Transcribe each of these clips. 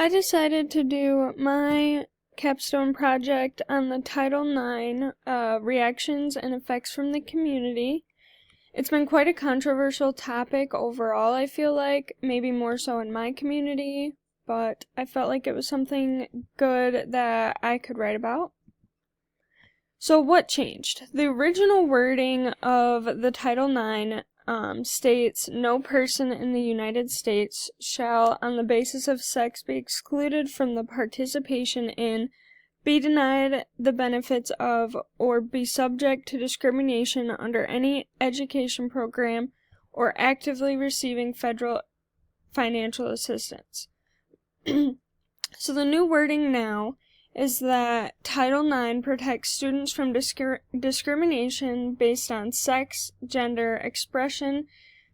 I decided to do my capstone project on the Title IX reactions and effects from the community. It's been quite a controversial topic overall, I feel like, maybe more so in my community, but I felt like it was something good that I could write about. So what changed? The original wording of the Title IX states, no person in the United States shall, on the basis of sex, be excluded from the participation in, be denied the benefits of, or be subject to discrimination under any education program or actively receiving federal financial assistance. So the new wording now is that Title IX protects students from discrimination based on sex, gender, expression,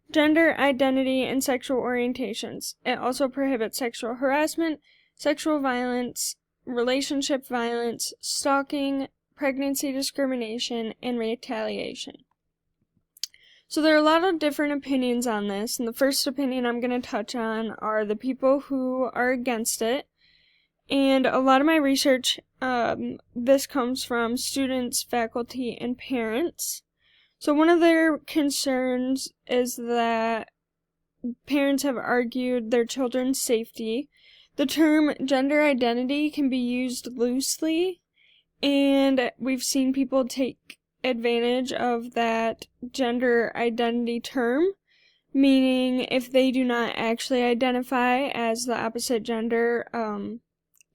gender identity, and sexual orientations. It also prohibits sexual harassment, sexual violence, relationship violence, stalking, pregnancy discrimination, and retaliation. So there are a lot of different opinions on this, and the first opinion I'm going to touch on are the people who are against it. And a lot of my research, this comes from students, faculty, and parents. So one of their concerns is that parents have argued their children's safety. The term gender identity can be used loosely, and we've seen people take advantage of that gender identity term, meaning if they do not actually identify as the opposite gender,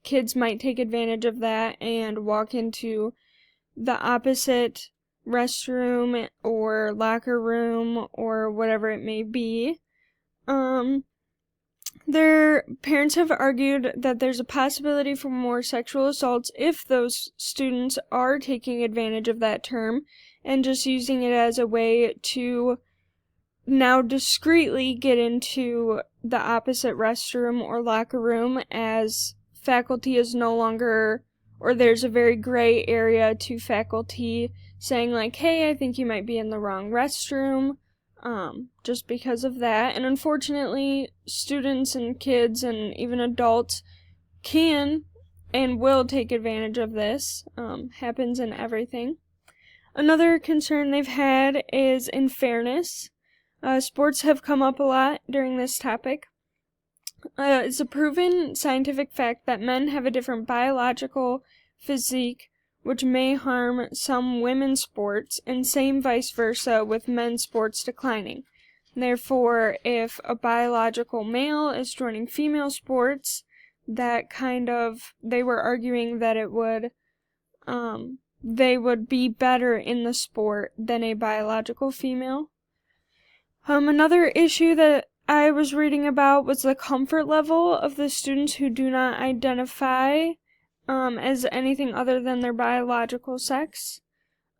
kids might take advantage of that and walk into the opposite restroom or locker room or whatever it may be. Their parents have argued that there's a possibility for more sexual assaults if those students are taking advantage of that term and just using it as a way to now discreetly get into the opposite restroom or locker room, as faculty is no longer, or there's a very gray area to faculty saying like, hey, I think you might be in the wrong restroom, just because of that. And unfortunately, students and kids and even adults can and will take advantage of this. Happens in everything. Another concern they've had is in fairness. Sports have come up a lot during this topic. It's a proven scientific fact that men have a different biological physique, which may harm some women's sports, and same vice versa with men's sports declining. Therefore, if a biological male is joining female sports, they were arguing that it would, they would be better in the sport than a biological female. Another issue that I was reading about was the comfort level of the students who do not identify as anything other than their biological sex.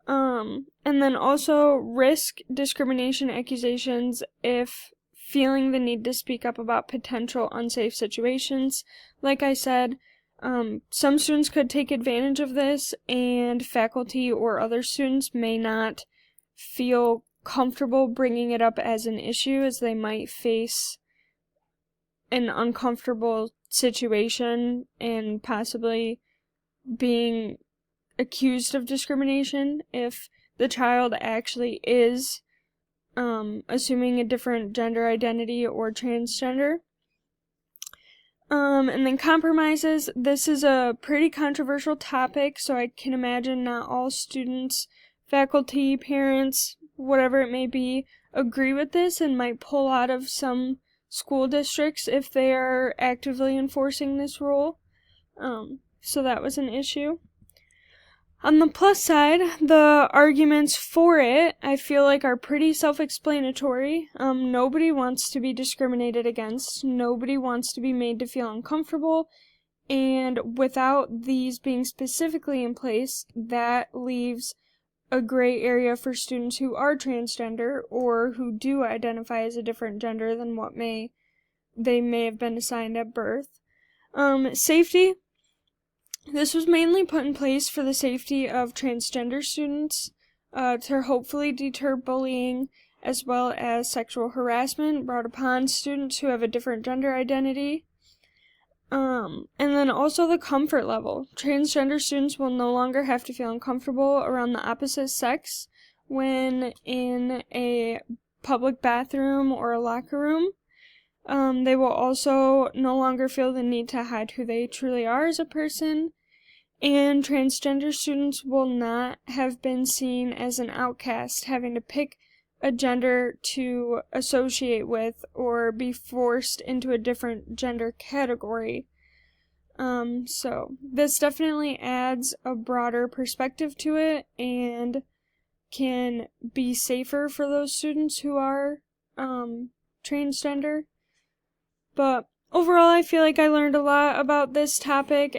And then also risk discrimination accusations if feeling the need to speak up about potential unsafe situations. Like I said, some students could take advantage of this, and faculty or other students may not feel comfortable bringing it up as an issue, as they might face an uncomfortable situation and possibly being accused of discrimination if the child actually is assuming a different gender identity or transgender. And then compromises. This is a pretty controversial topic, so I can imagine not all students, faculty, parents, whatever it may be, agree with this and might pull out of some school districts if they are actively enforcing this rule. So that was an issue. On the plus side, the arguments for it, I feel like, are pretty self-explanatory. Nobody wants to be discriminated against. Nobody wants to be made to feel uncomfortable. And without these being specifically in place, that leaves a gray area for students who are transgender or who do identify as a different gender than what they may have been assigned at birth. Safety. This was mainly put in place for the safety of transgender students, to hopefully deter bullying as well as sexual harassment brought upon students who have a different gender identity. And then also the comfort level. Transgender students will no longer have to feel uncomfortable around the opposite sex when in a public bathroom or a locker room. They will also no longer feel the need to hide who they truly are as a person. And transgender students will not have been seen as an outcast, having to pick a gender to associate with or be forced into a different gender category. So this definitely adds a broader perspective to it and can be safer for those students who are transgender. But overall, I feel like I learned a lot about this topic,